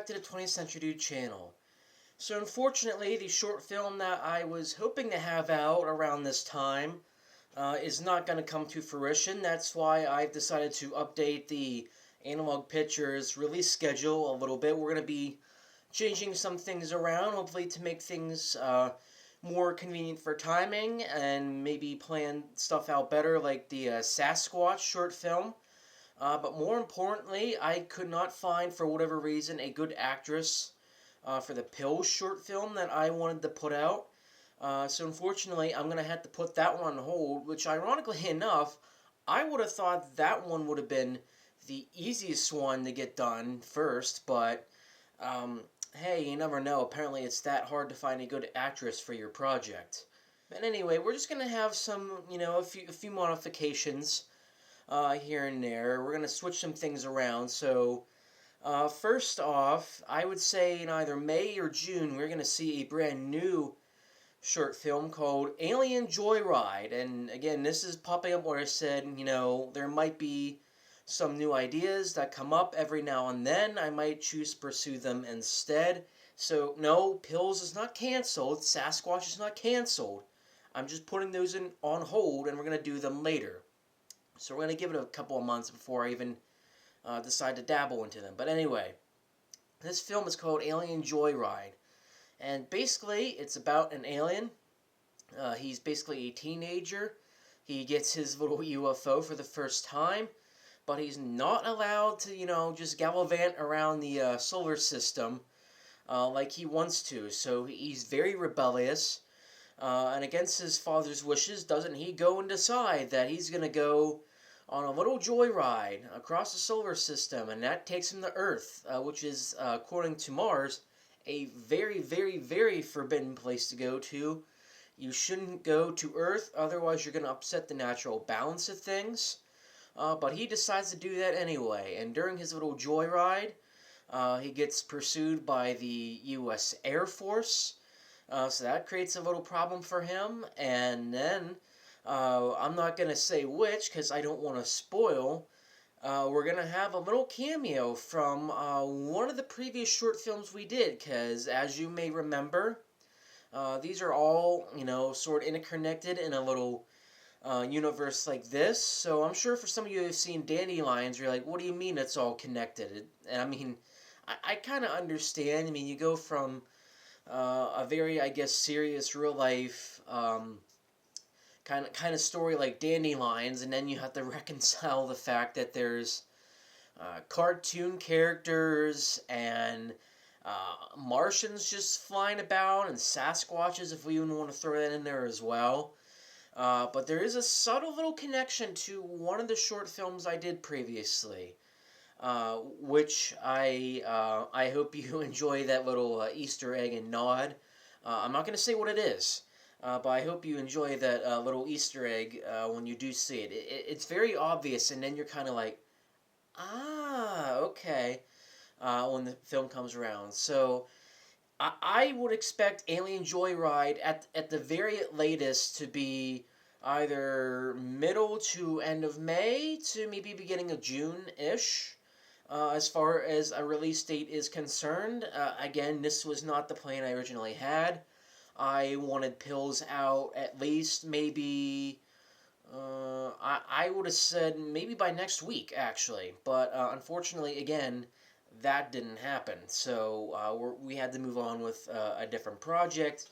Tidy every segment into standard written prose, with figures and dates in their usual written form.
to the 20th Century Dude channel. So unfortunately, the short film that I was hoping to have out around this time is not going to come to fruition. That's why I've decided to update the Analog Pictures release schedule a little bit. We're going to be changing some things around, hopefully to make things more convenient for timing and maybe plan stuff out better, like the Sasquatch short film. But more importantly, I could not find, for whatever reason, a good actress for the PILLS short film that I wanted to put out. So unfortunately, I'm going to have to put that one on hold, which ironically enough, I would have thought that one would have been the easiest one to get done first, but hey, you never know. Apparently it's that hard to find a good actress for your project. But anyway, we're just going to have some, a few modifications here and there. We're going to switch some things around. So, first off, I would say in either May or June, we're going to see a brand new short film called Alien Joyride. And again, this is popping up where I said, there might be some new ideas that come up every now and then. I might choose to pursue them instead. So, no, Pills is not canceled. Sasquatch is not canceled. I'm just putting those on hold, and we're going to do them later. So we're going to give it a couple of months before I even decide to dabble into them. But anyway, this film is called Alien Joyride. And basically, it's about an alien. He's basically a teenager. He gets his little UFO for the first time. But he's not allowed to, just gallivant around the solar system like he wants to. So he's very rebellious. And against his father's wishes, doesn't he go and decide that he's going to go on a little joyride across the solar system, and that takes him to Earth, which is, according to Mars, a very, very, very forbidden place to go to. You shouldn't go to Earth, otherwise you're going to upset the natural balance of things. But he decides to do that anyway, and during his little joyride, he gets pursued by the U.S. Air Force, so that creates a little problem for him, and then I'm not going to say which because I don't want to spoil. We're going to have a little cameo from one of the previous short films we did, because as you may remember, these are all, sort of interconnected in a little universe like this. So I'm sure for some of you who've seen Dandelions, you're like, what do you mean it's all connected? And I mean, I kind of understand. I mean, you go from a very, I guess, serious real life kind of story like Dandelions, and then you have to reconcile the fact that there's cartoon characters and Martians just flying about, and Sasquatches, if we even want to throw that in there as well. But there is a subtle little connection to one of the short films I did previously, which I hope you enjoy that little Easter egg and nod. I'm not going to say what it is. But I hope you enjoy that little Easter egg when you do see it. It's very obvious, and then you're kind of like, okay, when the film comes around. So I would expect Alien Joyride at the very latest to be either middle to end of May to maybe beginning of June-ish. As far as a release date is concerned. Again, this was not the plan I originally had. I wanted Pills out at least maybe, I would have said maybe by next week, actually. But unfortunately, again, that didn't happen. So we had to move on with a different project.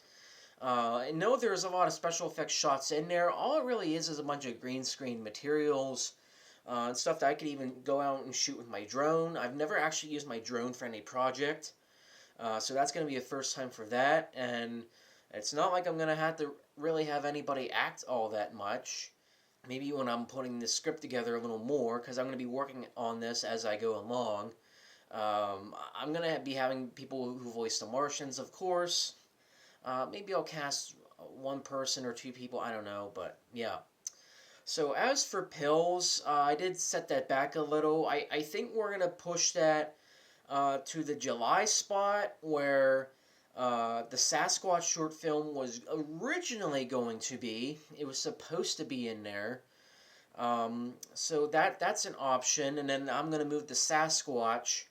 I know there's a lot of special effects shots in there. All it really is a bunch of green screen materials and stuff that I could even go out and shoot with my drone. I've never actually used my drone for any project. So that's going to be a first time for that. And it's not like I'm going to have to really have anybody act all that much. Maybe when I'm putting this script together a little more, because I'm going to be working on this as I go along. I'm going to be having people who voice the Martians, of course. Maybe I'll cast one person or two people, I don't know, but yeah. So as for Pills, I did set that back a little. I think we're going to push that to the July spot where the Sasquatch short film was originally going to be. It was supposed to be in there. So that's an option. And then I'm going to move the Sasquatch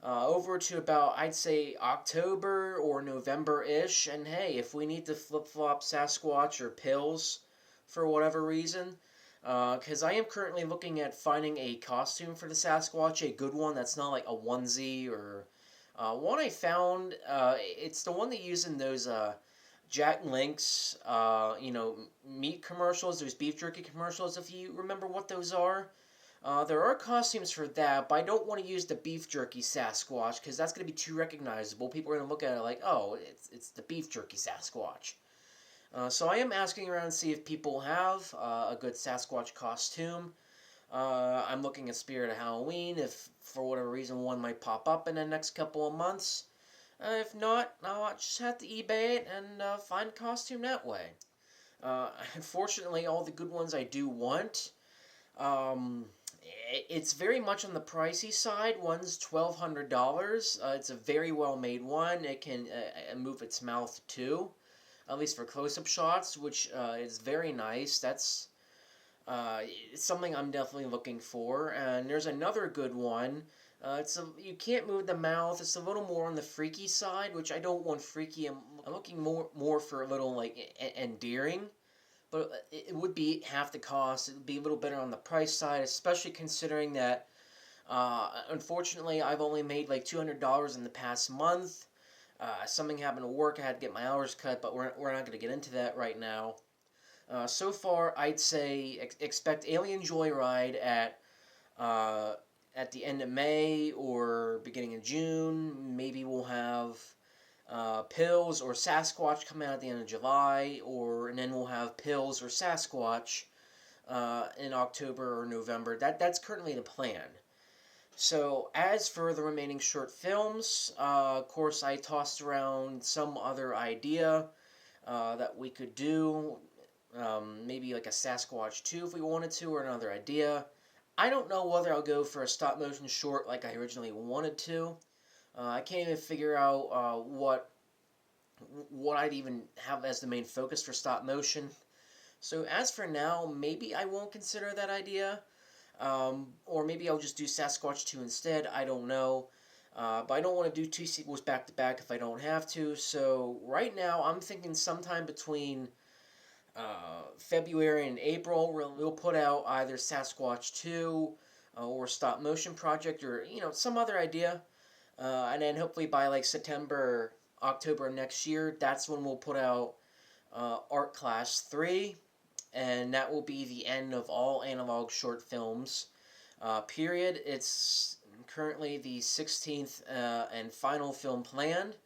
over to about, I'd say, October or November-ish. And hey, if we need to flip-flop Sasquatch or Pills for whatever reason, because I am currently looking at finding a costume for the Sasquatch, a good one that's not like a onesie or one I found. It's the one they use in those Jack Link's, meat commercials. There's beef jerky commercials. If you remember what those are. There are costumes for that, but I don't want to use the beef jerky Sasquatch because that's going to be too recognizable. People are going to look at it like, oh, it's the beef jerky Sasquatch. So I am asking around to see if people have a good Sasquatch costume. I'm looking at Spirit of Halloween. If for whatever reason one might pop up in the next couple of months. If not, I'll just have to eBay it and find a costume that way. Unfortunately, all the good ones I do want. It's very much on the pricey side. One's $1,200. It's a very well made one. It can move its mouth too, at least for close-up shots, which is very nice. That's it's something I'm definitely looking for. And there's another good one. You can't move the mouth. It's a little more on the freaky side, which I don't want freaky. I'm looking more for a little like endearing. But it would be half the cost. It would be a little better on the price side, especially considering that, unfortunately, I've only made like $200 in the past month. Something happened to work. I had to get my hours cut, but we're not going to get into that right now. So far, I'd say expect Alien Joyride at the end of May or beginning of June. Maybe we'll have Pills or Sasquatch come out at the end of July, and then we'll have Pills or Sasquatch in October or November. That's currently the plan. So as for the remaining short films, of course I tossed around some other idea that we could do. Maybe like a Sasquatch 2 if we wanted to, or another idea. I don't know whether I'll go for a stop motion short like I originally wanted to. I can't even figure out what I'd even have as the main focus for stop motion. So as for now, maybe I won't consider that idea. Or maybe I'll just do Sasquatch 2 instead. I don't know. But I don't want to do two sequels back to back if I don't have to. So right now, I'm thinking sometime between February and April, we'll put out either Sasquatch 2 or Stop Motion Project or, some other idea. And then hopefully by like September, October next year, that's when we'll put out Art Class 3. And that will be the end of all analog short films. Period. It's currently the 16th and final film planned.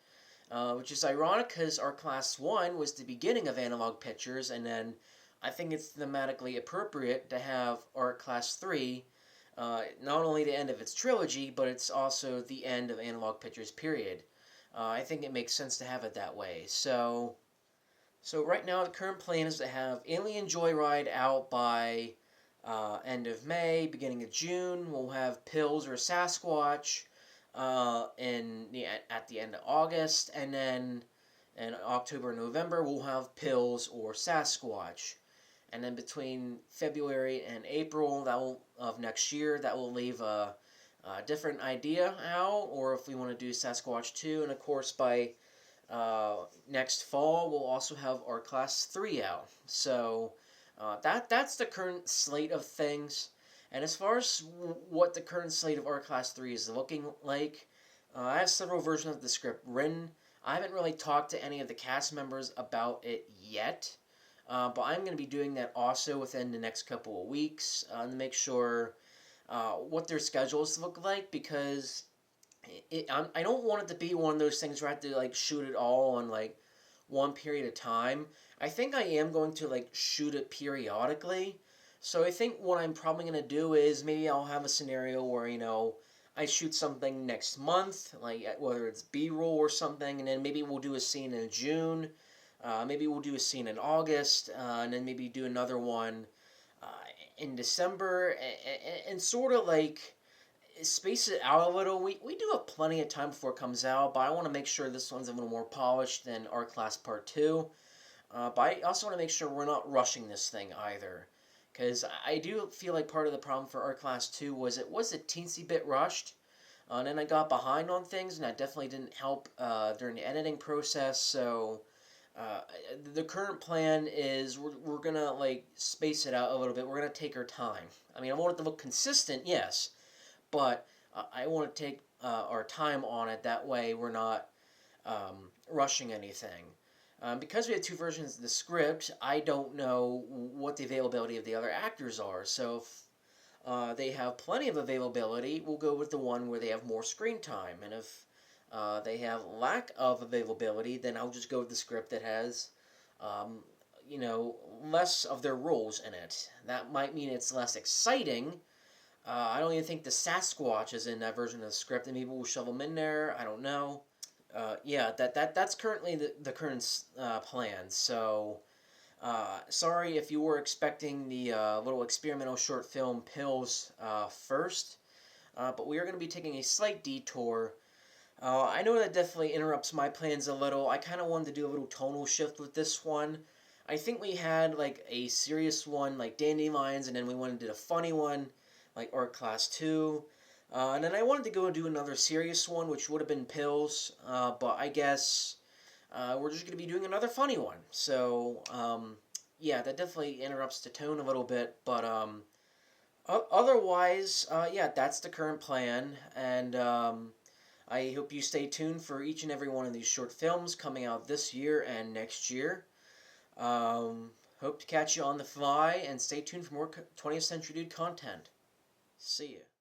Which is ironic because Art Class 1 was the beginning of Analog Pictures, and then I think it's thematically appropriate to have Art Class 3 not only the end of its trilogy, but it's also the end of Analog Pictures, period. I think it makes sense to have it that way. So right now the current plan is to have Alien Joyride out by end of May, beginning of June. We'll have Pills or Sasquatch at the end of August, and then in October and November we'll have Pills or Sasquatch, and then between February and April of next year that will leave a different idea out, or if we want to do Sasquatch 2, and of course by next fall we'll also have our Class 3 out. So that's the current slate of things. And as far as what the current slate of Art Class 3 is looking like, I have several versions of the script written. I haven't really talked to any of the cast members about it yet, but I'm going to be doing that also within the next couple of weeks to make sure what their schedules look like, because I don't want it to be one of those things where I have to like shoot it all on like one period of time. I think I am going to like shoot it periodically. So I think what I'm probably going to do is maybe I'll have a scenario where, I shoot something next month, like whether it's B-roll or something, and then maybe we'll do a scene in June, maybe we'll do a scene in August, and then maybe do another one in December, and sort of like space it out a little. We do have plenty of time before it comes out, but I want to make sure this one's a little more polished than Art Class Part 2. But I also want to make sure we're not rushing this thing either. Because I do feel like part of the problem for Art Class 2 was it was a teensy bit rushed. And then I got behind on things, and that definitely didn't help during the editing process. So uh, the current plan is we're gonna like space it out a little bit. We're gonna take our time. I mean, I want it to look consistent, yes, but I want to take our time on it. That way, we're not rushing anything. Because we have two versions of the script, I don't know what the availability of the other actors are. So if they have plenty of availability, we'll go with the one where they have more screen time. And if they have lack of availability, then I'll just go with the script that has, um, less of their roles in it. That might mean it's less exciting. I don't even think the Sasquatch is in that version of the script, and maybe we'll shove them in there. I don't know. Yeah, that's currently the current plan. So, sorry if you were expecting the little experimental short film Pills first, but we are going to be taking a slight detour. I know that definitely interrupts my plans a little. I kind of wanted to do a little tonal shift with this one. I think we had like a serious one like Dandelions, and then we went and did a funny one like Art Class 2. And then I wanted to go and do another serious one, which would have been Pills, but I guess we're just going to be doing another funny one. So, yeah, that definitely interrupts the tone a little bit, but otherwise, yeah, that's the current plan, and I hope you stay tuned for each and every one of these short films coming out this year and next year. Hope to catch you on the fly, and stay tuned for more 20th Century Dude content. See ya.